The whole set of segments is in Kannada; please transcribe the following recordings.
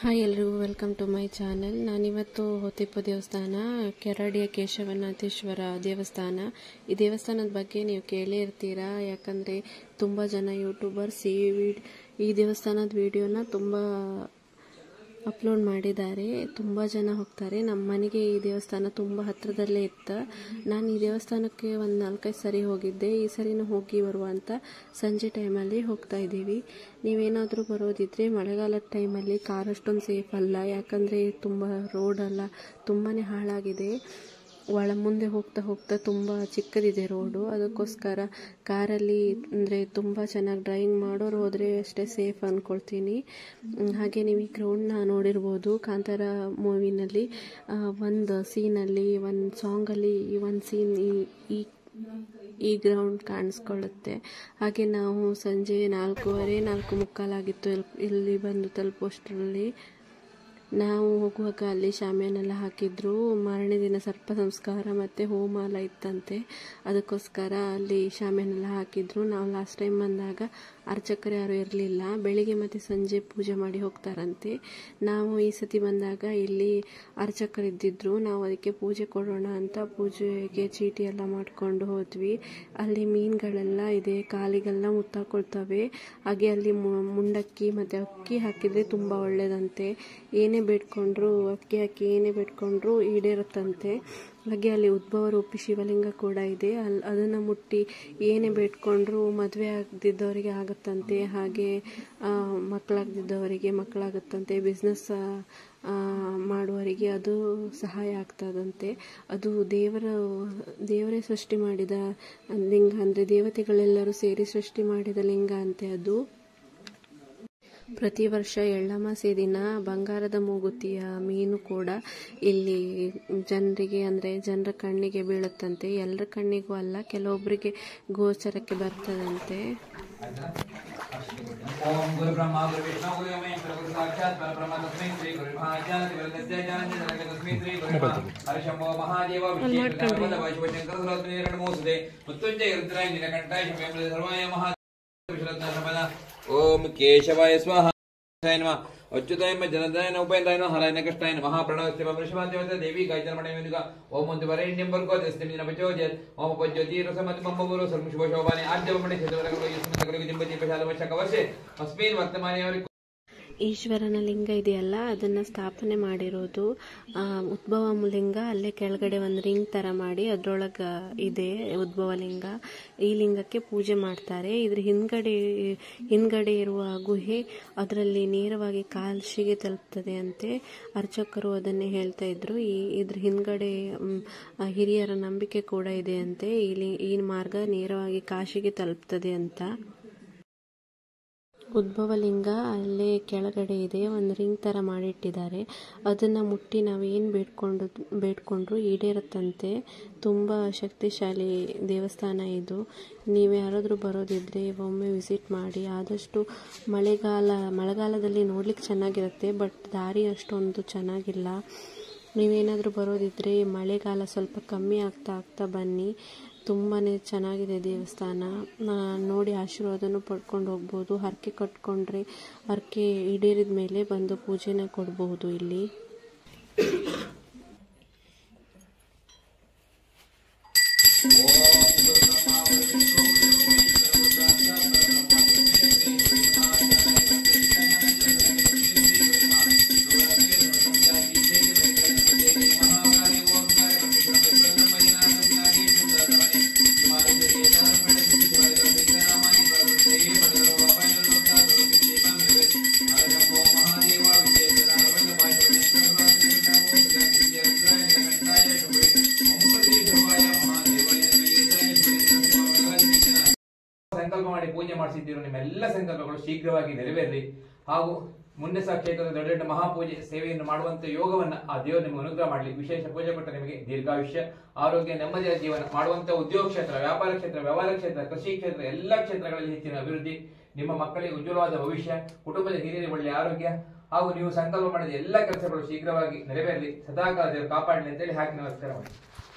ಹಾಯ್ ಎಲ್ರಿಗೂ ವೆಲ್ಕಮ್ ಟು ಮೈ ಚಾನೆಲ್. ನಾನಿವತ್ತು ಹೊತಿಪ್ಪ ದೇವಸ್ಥಾನ, ಕೆರಡಿಯ ಕೇಶವನಾಥೇಶ್ವರ ದೇವಸ್ಥಾನ. ಈ ದೇವಸ್ಥಾನದ ಬಗ್ಗೆ ನೀವು ಕೇಳೇ ಇರ್ತೀರಾ, ಯಾಕಂದರೆ ತುಂಬ ಜನ ಯೂಟ್ಯೂಬರ್ಸ್ ಈ ದೇವಸ್ಥಾನದ ವಿಡಿಯೋನ ತುಂಬ ಅಪ್ಲೋಡ್ ಮಾಡಿದ್ದಾರೆ. ತುಂಬ ಜನ ಹೋಗ್ತಾರೆ. ನಮ್ಮ ಮನೆಗೆ ಈ ದೇವಸ್ಥಾನ ತುಂಬ ಹತ್ತಿರದಲ್ಲೇ ಇತ್ತು. ನಾನು ಈ ದೇವಸ್ಥಾನಕ್ಕೆ ಒಂದು 4-5 ಸರಿ ಹೋಗಿದ್ದೆ. ಈ ಸರಿನೂ ಹೋಗಿ ಬರುವ ಅಂತ ಸಂಜೆ ಟೈಮಲ್ಲಿ ಹೋಗ್ತಾ ಇದ್ದೀವಿ. ನೀವೇನಾದರೂ ಬರೋದಿದ್ರೆ ಮಳೆಗಾಲದ ಟೈಮಲ್ಲಿ ಕಾರ್ ಅಷ್ಟೊಂದು ಸೇಫ್ ಅಲ್ಲ, ಯಾಕಂದರೆ ತುಂಬ ರೋಡೆಲ್ಲ ತುಂಬಾ ಹಾಳಾಗಿದೆ. ಮುಂದೆ ಹೋಗ್ತಾ ಹೋಗ್ತಾ ತುಂಬ ಚಿಕ್ಕದಿದೆ ರೋಡು. ಅದಕ್ಕೋಸ್ಕರ ಕಾರಲ್ಲಿ ಅಂದರೆ ತುಂಬ ಚೆನ್ನಾಗಿ ಡ್ರೈವಿಂಗ್ ಮಾಡೋರು ಹೋದರೆ ಅಷ್ಟೇ ಸೇಫ್ ಅಂದ್ಕೊಳ್ತೀನಿ. ಹಾಗೆ ನೀವು ಈ ಗ್ರೌಂಡ್ನ ನೋಡಿರ್ಬೋದು. ಕಾಂತಾರ ಮೂವಿನಲ್ಲಿ ಒಂದು ಸೀನಲ್ಲಿ, ಒಂದು ಸಾಂಗಲ್ಲಿ ಒಂದು ಸೀನ್ ಈ ಗ್ರೌಂಡ್ ಕಾಣಿಸ್ಕೊಳ್ಳುತ್ತೆ. ಹಾಗೆ ನಾವು ಸಂಜೆ 4:15-4:45 ಆಗಿತ್ತು ಇಲ್ಲಿ ಬಂದು ತಲುಪೋಷ್ಟರಲ್ಲಿ. ನಾವು ಹೋಗುವಾಗ ಅಲ್ಲಿ ಶಾಮಿಯಾನೆಲ್ಲ ಹಾಕಿದ್ರು. ಮಾರನೇ ದಿನ ಸರ್ಪ ಸಂಸ್ಕಾರ ಮತ್ತು ಹೋಮ ಎಲ್ಲ ಇತ್ತಂತೆ, ಅದಕ್ಕೋಸ್ಕರ ಅಲ್ಲಿ ಶಾಮಿಯಾನೆಲ್ಲ ಹಾಕಿದ್ರು. ನಾವು ಲಾಸ್ಟ್ ಟೈಮ್ ಬಂದಾಗ ಅರ್ಚಕರು ಯಾರು ಇರಲಿಲ್ಲ. ಬೆಳಿಗ್ಗೆ ಮತ್ತು ಸಂಜೆ ಪೂಜೆ ಮಾಡಿ ಹೋಗ್ತಾರಂತೆ. ನಾವು ಈ ಸತಿ ಬಂದಾಗ ಇಲ್ಲಿ ಅರ್ಚಕರಿದ್ದಿದ್ರು. ನಾವು ಅದಕ್ಕೆ ಪೂಜೆ ಕೊಡೋಣ ಅಂತ ಪೂಜೆಗೆ ಚೀಟಿ ಎಲ್ಲ ಮಾಡಿಕೊಂಡು ಹೋದ್ವಿ. ಅಲ್ಲಿ ಮೀನುಗಳೆಲ್ಲ ಇದೆ, ಕಾಲಿಗೆಲ್ಲ ಮುತ್ತಾಕೊಳ್ತವೆ. ಹಾಗೆ ಅಲ್ಲಿ ಮುಂಡಕ್ಕಿ ಮತ್ತು ಅಕ್ಕಿ ಹಾಕಿದರೆ ತುಂಬ ಒಳ್ಳೆಯದಂತೆ. ಏನೇ ಬೇಡ್ಕೊಂಡ್ರು, ಅಕ್ಕಿ ಹಾಕಿ ಏನೇ ಬೇಡ್ಕೊಂಡ್ರು ಈಡೇರುತ್ತಂತೆ. ಹಾಗೆ ಅಲ್ಲಿ ಉದ್ಭವ ರೂಪಿ ಶಿವಲಿಂಗ ಕೂಡ ಇದೆ. ಅದನ್ನು ಮುಟ್ಟಿ ಏನೇ ಬೇಡ್ಕೊಂಡ್ರು ಮದುವೆ ಆಗದಿದ್ದವರಿಗೆ ಆಗುತ್ತಂತೆ. ಹಾಗೆ ಮಕ್ಕಳಾಗದಿದ್ದವರಿಗೆ ಮಕ್ಕಳಾಗುತ್ತಂತೆ. ಬಿಸ್ನೆಸ್ ಮಾಡುವವರಿಗೆ ಅದು ಸಹಾಯ ಆಗ್ತದಂತೆ. ಅದು ದೇವರೇ ಸೃಷ್ಟಿ ಮಾಡಿದ ಲಿಂಗ, ಅಂದರೆ ದೇವತೆಗಳೆಲ್ಲರೂ ಸೇರಿ ಸೃಷ್ಟಿ ಮಾಡಿದ ಲಿಂಗ ಅಂತೆ ಅದು. ಪ್ರತಿ ವರ್ಷ ಎಳ್ಳಮಾಸೆ ದಿನ ಬಂಗಾರದ ಮೂಗುತಿಯ ಮೀನು ಕೂಡ ಇಲ್ಲಿ ಜನರಿಗೆ, ಅಂದರೆ ಜನರ ಕಣ್ಣಿಗೆ ಬೀಳುತ್ತಂತೆ. ಎಲ್ಲರ ಕಣ್ಣಿಗೂ ಅಲ್ಲ, ಕೆಲವೊಬ್ಬರಿಗೆ ಗೋಚರಕ್ಕೆ ಬರ್ತದಂತೆ. ಓಂ ಗುರು ಬ್ರಹ್ಮ ಗುರು ವಿಷ್ಣು ಗುರು ಮಹೇಶ್ವರ ಗುರು ಸಾಕ್ಷಾತ್ ಪರಬ್ರಹ್ಮ ತಸ್ಮೈ ಶ್ರೀ ಗುರು ಮಹಾಜ್ಞಾನ ತಿರುಗತ್ಯ ಜ್ಞಾನಂಜನ ತಸ್ಮೈ ಶ್ರೀ ಗುರು ಹರಿಶಂಭೋ ಮಹಾದೇವ ವಿಷ್ಣು ಶಿವಶಂಕರ ಸರಸ್ವತಿ ನಮೋಸ್ತುತೆ ಮೃತ್ಯುಂಜಯ ರುದ್ರಾಯ ನೀಲಕಂಠಾಯ ಶಂಭೋ ಸರ್ವಾಯ ಮಹಾ ಓಂ ಕೇಶವಾಯ ಸ್ವಾಹ ನಮಃ ಅಚ್ಯುತಾಯ ಜನದಾಯ ಉಪೇಂದ್ರಾಯ ನಮಃ ಹರಾಯ ಕೃಷ್ಣಾಯ ನಮಃ ಪ್ರಣವಸ್ಯ ವೃಷಭಾದೇವತೆ ದೇವಿ ಗಾಯತ್ರಿ ವೇದಿಕ ಓಂ ಮಂತು ವರೇಣ್ಯಂ ಭರ್ಗೋ ದೇವಸ್ಥಾನ ಪ್ರಚೋದಯತ್ ಓಂ ಪಜ್ಯೋತಿ ರಸಮತ್ ಮಮ್ಮಗುರು ಸರ್ವ ಶುಭ ಶೋಭಾನೆ ಆದ್ಯವಮಣಿ ಚತುರಗಳು ಯಸ್ಮತಗಳು ದಿಂಬತಿ ಪಶಾಲ ವಶಕ ವಶೆ ಅಸ್ಮಿನ್ ವರ್ತಮಾನಯವರಿ ಈಶ್ವರನ ಲಿಂಗ ಇದೆಯಲ್ಲ, ಅದನ್ನು ಸ್ಥಾಪನೆ ಮಾಡಿರೋದು ಉದ್ಭವ ಲಿಂಗ. ಅಲ್ಲೇ ಕೆಳಗಡೆ ಒಂದು ರಿಂಗ್ ಥರ ಮಾಡಿ ಅದರೊಳಗೆ ಇದೆ ಉದ್ಭವ ಲಿಂಗ. ಈ ಲಿಂಗಕ್ಕೆ ಪೂಜೆ ಮಾಡ್ತಾರೆ. ಇದ್ರ ಹಿಂದ್ಗಡೆ ಇರುವ ಗುಹೆ, ಅದರಲ್ಲಿ ನೇರವಾಗಿ ಕಾಶಿಗೆ ತಲುಪ್ತದೆ ಅಂತೆ. ಅರ್ಚಕರು ಅದನ್ನೇ ಹೇಳ್ತಾ ಇದ್ರು. ಇದ್ರ ಹಿಂದ್ಗಡೆ ಹಿರಿಯರ ನಂಬಿಕೆ ಕೂಡ ಇದೆ ಅಂತೆ. ಈ ಮಾರ್ಗ ನೇರವಾಗಿ ಕಾಶಿಗೆ ತಲುಪ್ತದೆ ಅಂತ. ಉದ್ಭವ ಲಿಂಗ ಅಲ್ಲೇ ಕೆಳಗಡೆ ಇದೆ, ಒಂದು ರಿಂಗ್ ಥರ ಮಾಡಿಟ್ಟಿದ್ದಾರೆ. ಅದನ್ನು ಮುಟ್ಟಿ ನಾವೇನು ಬೇಡ್ಕೊಂಡ್ರು ಈಡೇರುತ್ತಂತೆ. ತುಂಬ ಶಕ್ತಿಶಾಲಿ ದೇವಸ್ಥಾನ ಇದು. ನೀವು ಯಾರಾದರೂ ಬರೋದಿದ್ರೆ ಒಮ್ಮೆ ವಿಸಿಟ್ ಮಾಡಿ. ಆದಷ್ಟು ಮಳೆಗಾಲದಲ್ಲಿ ನೋಡ್ಲಿಕ್ಕೆ ಚೆನ್ನಾಗಿರುತ್ತೆ, ಬಟ್ ದಾರಿ ಅಷ್ಟೊಂದು ಚೆನ್ನಾಗಿಲ್ಲ. ನೀವೇನಾದರೂ ಬರೋದಿದ್ರೆ ಮಳೆಗಾಲ ಸ್ವಲ್ಪ ಕಮ್ಮಿ ಆಗ್ತಾ ಬನ್ನಿ. ತುಂಬಾ ಚೆನ್ನಾಗಿದೆ ದೇವಸ್ಥಾನ. ನೋಡಿ ಆಶೀರ್ವಾದನೂ ಪಡ್ಕೊಂಡು ಹೋಗ್ಬೋದು. ಹರಕೆ ಕಟ್ಕೊಂಡ್ರೆ ಹರಕೆ ಈಡೇರಿದ ಮೇಲೆ ಬಂದು ಪೂಜೆನ ಕೊಡಬಹುದು ಇಲ್ಲಿ. ಸಂಕಲ್ಪ ಮಾಡಿ ಪೂಜೆ ಮಾಡಿಸಿದ್ದೀರೋ ನಿಮ್ಮೆಲ್ಲ ಸಂಕಲ್ಪಗಳು ಶೀಘ್ರವಾಗಿ ನೆರವೇರಲಿ. ಹಾಗೂ ಮುಂದೆ ಸಹ ಕ್ಷೇತ್ರದ ದೊಡ್ಡ ದೊಡ್ಡ ಮಹಾಪೂಜೆ ಸೇವೆಯನ್ನು ಮಾಡುವಂತ ಯೋಗವನ್ನ ಆ ದೇವರು ನಿಮಗೆ ಅನುಗ್ರಹ ಮಾಡಲಿ. ವಿಶೇಷ ಪೂಜೆ ಕೊಟ್ಟ ನಿಮಗೆ ದೀರ್ಘಾಯುಷ್ಯ, ಆರೋಗ್ಯ, ನೆಮ್ಮದಿಯ ಜೀವನ ಮಾಡುವಂತ ಉದ್ಯೋಗ ಕ್ಷೇತ್ರ, ವ್ಯಾಪಾರ ಕ್ಷೇತ್ರ, ವ್ಯವಹಾರ ಕ್ಷೇತ್ರ, ಕೃಷಿ ಕ್ಷೇತ್ರ, ಎಲ್ಲ ಕ್ಷೇತ್ರಗಳಲ್ಲಿ ಹೆಚ್ಚಿನ ಅಭಿವೃದ್ಧಿ, ನಿಮ್ಮ ಮಕ್ಕಳಿಗೆ ಉಜ್ವಲವಾದ ಭವಿಷ್ಯ, ಕುಟುಂಬದ ಹಿರಿಯರಿಗೆ ಒಳ್ಳೆಯ ಆರೋಗ್ಯ, ಹಾಗೂ ನೀವು ಸಂಕಲ್ಪ ಮಾಡಿದ ಎಲ್ಲ ಕೆಲಸಗಳು ಶೀಘ್ರವಾಗಿ ನೆರವೇರಲಿ. ಸದಾಕಾಲ ದೇವರು ಕಾಪಾಡಲಿ ಅಂತೇಳಿ ಹಾಕಿ ನಮಸ್ಕಾರ ಮಾಡಿ.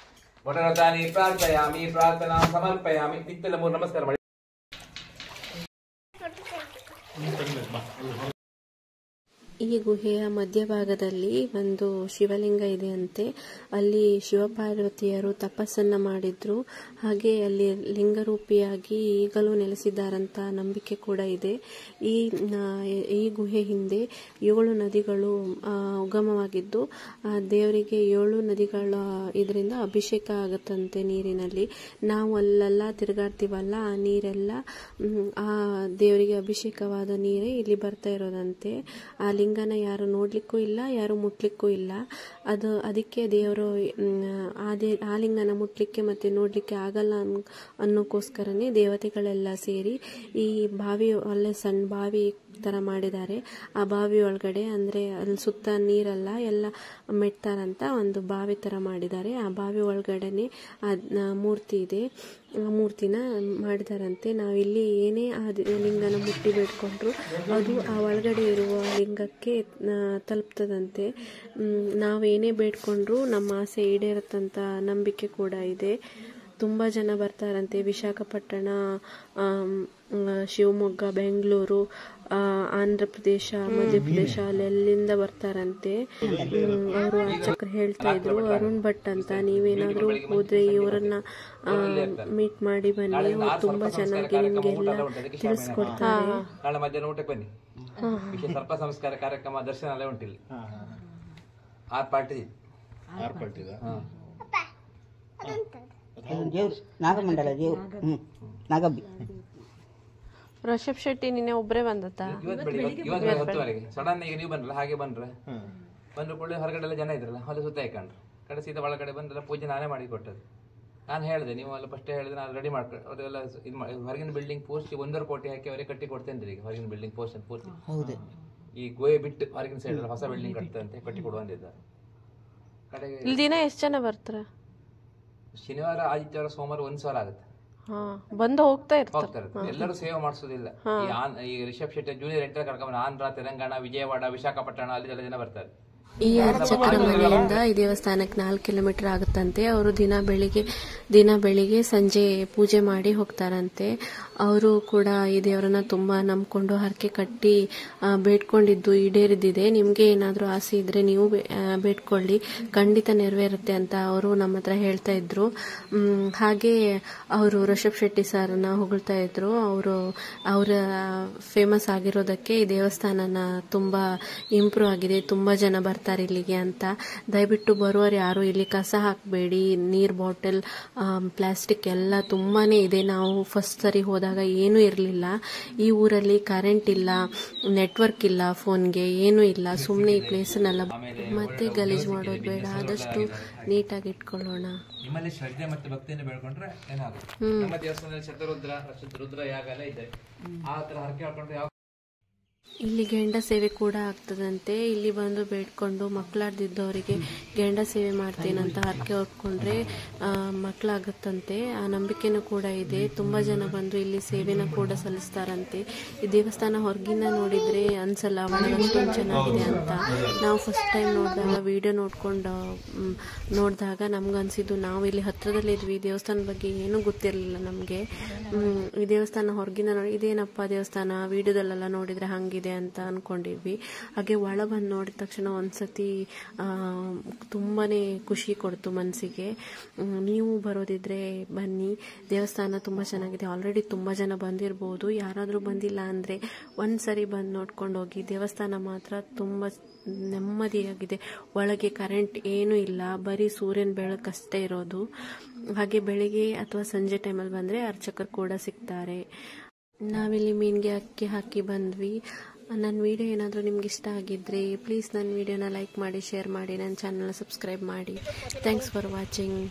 ವಟರತಾನಿ ಪ್ರಾರ್ಥಯಾಮಿ ಪ್ರಾರ್ಥನಾ ಸಮರ್ಪಯಾಮಿ. ನಿತ್ಯದ 3 ನಮಸ್ಕಾರ ಮಾಡಿ. ಈ ಗುಹೆಯ ಮಧ್ಯಭಾಗದಲ್ಲಿ ಒಂದು ಶಿವಲಿಂಗ ಇದೆ ಅಂತೆ. ಅಲ್ಲಿ ಶಿವಪಾರ್ವತಿಯರು ತಪಸ್ಸನ್ನ ಮಾಡಿದ್ರು. ಹಾಗೆ ಅಲ್ಲಿ ಲಿಂಗರೂಪಿಯಾಗಿ ಈಗಲೂ ನೆಲೆಸಿದ್ದಾರಂತ ನಂಬಿಕೆ ಕೂಡ ಇದೆ. ಈ ಗುಹೆ ಹಿಂದೆ 7 ನದಿಗಳು ಉಗಮವಾಗಿದ್ದು ದೇವರಿಗೆ 7 ನದಿಗಳ ಇದರಿಂದ ಅಭಿಷೇಕ ಆಗತ್ತಂತೆ ನೀರಿನಲ್ಲಿ. ನಾವು ಅಲ್ಲೆಲ್ಲ ತಿರುಗಾಡ್ತೀವಲ್ಲ, ಆ ನೀರೆಲ್ಲ ಆ ದೇವರಿಗೆ ಅಭಿಷೇಕವಾದ ನೀರೇ ಇಲ್ಲಿ ಬರ್ತಾ ಇರೋದಂತೆ. ಆ ಲಿಂಗನ ಯಾರು ನೋಡ್ಲಿಕ್ಕೂ ಇಲ್ಲ, ಯಾರು ಮುಟ್ಲಿಕ್ಕೂ ಇಲ್ಲ. ಅದಕ್ಕೆ ದೇವರು ಆ ಲಿಂಗನ ಮುಟ್ಲಿಕ್ಕೆ ಮತ್ತೆ ನೋಡ್ಲಿಕ್ಕೆ ಆಗಲ್ಲ ಅನ್ನೋಕ್ಕೋಸ್ಕರನೇ ದೇವತೆಗಳೆಲ್ಲ ಸೇರಿ ಈ ಬಾವಿ, ಅಲ್ಲೇ ಸಣ್ಣ ಬಾವಿ ತರ ಮಾಡಿದ್ದಾರೆ. ಆ ಬಾವಿ ಒಳಗಡೆ ಅಂದ್ರೆ ಅಲ್ಲಿ ಸುತ್ತ ನೀರಲ್ಲ, ಎಲ್ಲ ಮೆಟ್ತಾರಂತ ಒಂದು ಬಾವಿ ತರ ಮಾಡಿದ್ದಾರೆ. ಆ ಬಾವಿ ಒಳಗಡೆನೆ ಮೂರ್ತಿ ಇದೆ. ಆ ಮೂರ್ತಿನ ಮಾಡಿದಾರಂತೆ. ನಾವಿಲ್ಲಿ ಏನೇ ಆ ಲಿಂಗನ ಮುಟ್ಟಿ ಬೇಡ್ಕೊಂಡ್ರು ಅದು ಆ ಒಳಗಡೆ ಇರುವ ಲಿಂಗಕ್ಕೆ ತಲುಪ್ತದಂತೆ. ನಾವೇನೇ ಬೇಡ್ಕೊಂಡ್ರು ನಮ್ಮ ಆಸೆ ಈಡೇರುತ್ತಂತ ನಂಬಿಕೆ ಕೂಡ ಇದೆ. ತುಂಬಾ ಜನ ಬರ್ತಾರಂತೆ. ವಿಶಾಖಪಟ್ಟಣ, ಶಿವಮೊಗ್ಗ, ಬೆಂಗಳೂರು, ಆಂಧ್ರ ಪ್ರದೇಶ, ಮಧ್ಯಪ್ರದೇಶ ಅಲ್ಲೆಲ್ಲಿಂದ ಬರ್ತಾರಂತೆ. ಅವರು ಅರ್ಚಕರು ಹೇಳ್ತಾ ಇದ್ರು, ಅರುಣ್ ಭಟ್ ಅಂತ, ನೀವೇನಾದ್ರೂ ಹೋದ್ರೆ ಇವರನ್ನ ಮೀಟ್ ಮಾಡಿ ಬನ್ನಿ, ಅವ್ರು ತುಂಬಾ ಚೆನ್ನಾಗಿ ನಿಮ್ಗೆಲ್ಲ ತಿಳಿಸ್ಕೊಡ್ತಾರೆ. ನಾಳೆ ಮಧ್ಯಾಹ್ನ ಊಟಕ್ಕೆ ಬನ್ನಿ. ಸರ್ಪ ಸಂಸ್ಕಾರ ಕಾರ್ಯಕ್ರಮ ದರ್ಶನಾಲಯ ಉಂಟಿಲ್ಲ. 6 ಪಾರ್ಟಿ ದೇವ್ರು ನಾಗಮಂಡಲ ದೇವ್ರು ನಾಗಬ್ಬಿ. ಋಷಭ್ ಶೆಟ್ಟಿ ನಿನ್ನೆ ಒಬ್ಬರೇ ಬಂದತ್ತ? ಇವತ್ತು 10ವರೆಗೆ ಸಡನ್ ಈಗ ನೀವು ಬಂದ್ರಲ್ಲ, ಹಾಗೆ ಬಂದ್ರು ಕೂಡ ಹೊರಗಡೆ ಎಲ್ಲ ಜನ ಇದ್ರಲ್ಲ, ಅಲ್ಲಿ ಸುತ್ತ ಹಾಕೊಂಡ್ರು. ಕಡೆ ಸೀದಾ ಒಳಗಡೆ ಬಂದ್ರಲ್ಲ, ಪೂಜೆ ನಾನೇ ಮಾಡಿ ಕೊಟ್ಟದ್ದು. ನಾನು ಹೇಳಿದೆ, ನೀವು ಎಲ್ಲ ಫಸ್ಟ್ ಹೇಳಿದ್ರೆ ನಾನು ರೆಡಿ ಮಾಡ್ಕೊಂಡು ಅವರೆಲ್ಲ ಹೊರಗಿನ ಬಿಲ್ಡಿಂಗ್ ಪೂರ್ತಿ 1.5 ಕೋಟಿ ಹಾಕಿ ಅವರಿಗೆ ಕಟ್ಟಿ ಕೊಡ್ತೇನೆ. ಈಗ ಹೊರಗಿನ ಬಿಲ್ಡಿಂಗ್ ಪೋರ್ಷನ್ ಪೂರ್ತಿ ಈ ಗೋಯೆ ಬಿಟ್ಟು ಹೊರಗಿನ ಸೈಡ್ ಹೊಸ ಬಿಲ್ಡಿಂಗ್ ಕಟ್ತಂತೆ, ಕಟ್ಟಿ ಕೊಡುವಂತಿದ್ದಾರೆ. ಕಡೆಗೆ ದಿನ ಎಷ್ಟು ಜನ ಬರ್ತಾರ? ಶನಿವಾರ, ಆದಿತ್ಯವಾರ, ಸೋಮವಾರ 1,000 ಆಗುತ್ತೆ. ಬಂದು ಹೋಗ್ತಾ ಇರ್ತಾರೆ. ಎಲ್ಲರೂ ಸೇವೆ ಮಾಡಿಸೋದಿಲ್ಲ. ಈ ರಿಷಬ್ ಶೆಟ್ಟಿ ಜೂನಿಯರ್ ಎಂಟರ್ ಕರ್ಕೊಂಡು ಆಂಧ್ರ, ತೆಲಂಗಾಣ, ವಿಜಯವಾಡ, ವಿಶಾಖಪಟ್ಟಣ ಅಲ್ಲಿದೆಲ್ಲ ಜನ ಬರ್ತಾರೆ. ಈ ಅರ್ಚಕರ ಮನೆಯಿಂದ ಈ ದೇವಸ್ಥಾನಕ್ಕೆ 4 ಕಿಲೋಮೀಟರ್ ಆಗುತ್ತಂತೆ. ಅವರು ದಿನ ಬೆಳಿಗ್ಗೆ ಸಂಜೆ ಪೂಜೆ ಮಾಡಿ ಹೋಗ್ತಾರಂತೆ. ಅವರು ಕೂಡ ಈ ದೇವರನ್ನ ತುಂಬಾ ನಂಬ್ಕೊಂಡು ಹರಕೆ ಕಟ್ಟಿ ಬೇಡ್ಕೊಂಡಿದ್ದು ಈಡೇರಿದ್ದಿದೆ. ನಿಮ್ಗೆ ಏನಾದ್ರೂ ಆಸೆ ಇದ್ರೆ ನೀವು ಬೇಡ್ಕೊಳ್ಳಿ, ಖಂಡಿತ ನೆರವೇರುತ್ತೆ ಅಂತ ಅವರು ನಮ್ಮ ಹತ್ರ ಹೇಳ್ತಾ ಇದ್ರು. ಹಾಗೆ ಅವರು ಋಷಭ್ ಶೆಟ್ಟಿ ಸರ್ನ ಹೊಗಳ್ತಾ ಇದ್ರು. ಅವರ ಫೇಮಸ್ ಆಗಿರೋದಕ್ಕೆ ಈ ದೇವಸ್ಥಾನನ ತುಂಬಾ ಇಂಪ್ರೂವ್ ಆಗಿದೆ, ತುಂಬಾ ಜನ ಬರ್ತಾರೆ ಇಲ್ಲಿಗೆ ಅಂತ. ದಯವಿಟ್ಟು ಬರುವವರು ಯಾರು ಇಲ್ಲಿ ಕಸ ಹಾಕಬೇಡಿ. ನೀರ್ ಬಾಟಲ್, ಪ್ಲಾಸ್ಟಿಕ್ ಎಲ್ಲ ತುಂಬಾನೇ ಇದೆ. ನಾವು ಫಸ್ಟ್ ಸರಿ ಹೋದಾಗ ಏನೂ ಇರಲಿಲ್ಲ. ಈ ಊರಲ್ಲಿ ಕರೆಂಟ್ ಇಲ್ಲ, ನೆಟ್ವರ್ಕ್ ಇಲ್ಲ, ಫೋನ್ಗೆ ಏನೂ ಇಲ್ಲ. ಸುಮ್ಮನೆ ಈ ಪ್ಲೇಸನ್ನೆಲ್ಲ ಮತ್ತೆ ಗಲೀಜ್ ಮಾಡೋದು ಬೇಡ, ಆದಷ್ಟು ನೀಟಾಗಿ ಇಟ್ಕೊಳ್ಳೋಣ. ನಿಮ್ಮಲ್ಲಿ ಶ್ರದ್ಧೆ ಮತ್ತು ಭಕ್ತಿಯನ್ನು ಬೆಳ್ಕೊಂಡ್ರೆ ಏನಾಗುತ್ತೆ. ನಮ್ಮ ದೇವಸ್ಥಾನದಲ್ಲಿ ಶತರುದ್ರ ಯಾಗ ಎಲ್ಲ ಇದೆ. ಆ ತರ ಹರಕೆ ಹಾಕೊಂಡ್ರೆ ಇಲ್ಲಿ ಗೆಂಡ ಸೇವೆ ಕೂಡ ಆಗ್ತದಂತೆ. ಇಲ್ಲಿ ಬಂದು ಬೇಡ್ಕೊಂಡು ಮಕ್ಕಳಾರ್ದಿದ್ದವರಿಗೆ ಗೆಂಡ ಸೇವೆ ಮಾಡ್ತೇನಂತ ಹರಕೆ ಹೊರ್ಕೊಂಡ್ರೆ ಮಕ್ಕಳಾಗುತ್ತಂತೆ. ಆ ನಂಬಿಕೆನೂ ಕೂಡ ಇದೆ. ತುಂಬಾ ಜನ ಬಂದು ಇಲ್ಲಿ ಸೇವೆನ ಕೂಡ ಸಲ್ಲಿಸ್ತಾರಂತೆ. ಈ ದೇವಸ್ಥಾನ ಹೊರಗಿಂದ ನೋಡಿದ್ರೆ ಅನ್ಸಲ್ಲ ಒಳಗೆ ಅಷ್ಟೊಂದು ಚೆನ್ನಾಗಿದೆ ಅಂತ. ನಾವು ಫಸ್ಟ್ ಟೈಮ್ ನೋಡಿದಾಗ ವಿಡಿಯೋ ನೋಡಿದಾಗ ನಮ್ಗನ್ಸಿದ್ದು, ನಾವು ಇಲ್ಲಿ ಹತ್ರದಲ್ಲಿದ್ವಿ, ದೇವಸ್ಥಾನದ ಬಗ್ಗೆ ಏನೂ ಗೊತ್ತಿರಲಿಲ್ಲ ನಮಗೆ. ಈ ದೇವಸ್ಥಾನ ಹೊರಗಿಂದ ನೋಡಿ ಇದೇನಪ್ಪ ದೇವಸ್ಥಾನ, ವಿಡಿಯೋದಲ್ಲೆಲ್ಲ ನೋಡಿದ್ರೆ ಹಂಗಿದೆ ಅಂತ ಅನ್ಕೊಂಡಿದ್ವಿ. ಹಾಗೆ ಒಳ ಬಂದು ನೋಡಿದ ತಕ್ಷಣ ಒಂದ್ಸತಿ ತುಂಬಾನೇ ಖುಷಿ ಕೊಡ್ತು ಮನಸ್ಸಿಗೆ. ನೀವು ಬರೋದಿದ್ರೆ ಬನ್ನಿ, ದೇವಸ್ಥಾನ ತುಂಬಾ ಚೆನ್ನಾಗಿದೆ. ಆಲ್ರೆಡಿ ತುಂಬಾ ಜನ ಬಂದಿರಬಹುದು. ಯಾರಾದ್ರೂ ಬಂದಿಲ್ಲ ಅಂದ್ರೆ ಒಂದ್ಸರಿ ಬಂದು ನೋಡ್ಕೊಂಡು ಹೋಗಿ. ದೇವಸ್ಥಾನ ಮಾತ್ರ ತುಂಬಾ ನೆಮ್ಮದಿಯಾಗಿದೆ. ಒಳಗೆ ಕರೆಂಟ್ ಏನೂ ಇಲ್ಲ, ಬರೀ ಸೂರ್ಯನ ಬೆಳಕಷ್ಟೇ ಇರೋದು. ಹಾಗೆ ಬೆಳಿಗ್ಗೆ ಅಥವಾ ಸಂಜೆ ಟೈಮಲ್ಲಿ ಬಂದ್ರೆ ಅರ್ಚಕರು ಕೂಡ ಸಿಗ್ತಾರೆ. ನಾವಿಲ್ಲಿ ಮೀನಿಗೆ ಅಕ್ಕಿ ಹಾಕಿ ಬಂದ್ವಿ. ನನ್ನ ವಿಡಿಯೋ ಏನಾದರೂ ನಿಮ್ಗೆ ಇಷ್ಟ ಆಗಿದ್ರೆ ಪ್ಲೀಸ್ ನನ್ನ ವಿಡಿಯೋನ ಲೈಕ್ ಮಾಡಿ, ಶೇರ್ ಮಾಡಿ, ನನ್ನ ಚಾನಲ್ನ ಸಬ್ಸ್ಕ್ರೈಬ್ ಮಾಡಿ. Thanks for watching.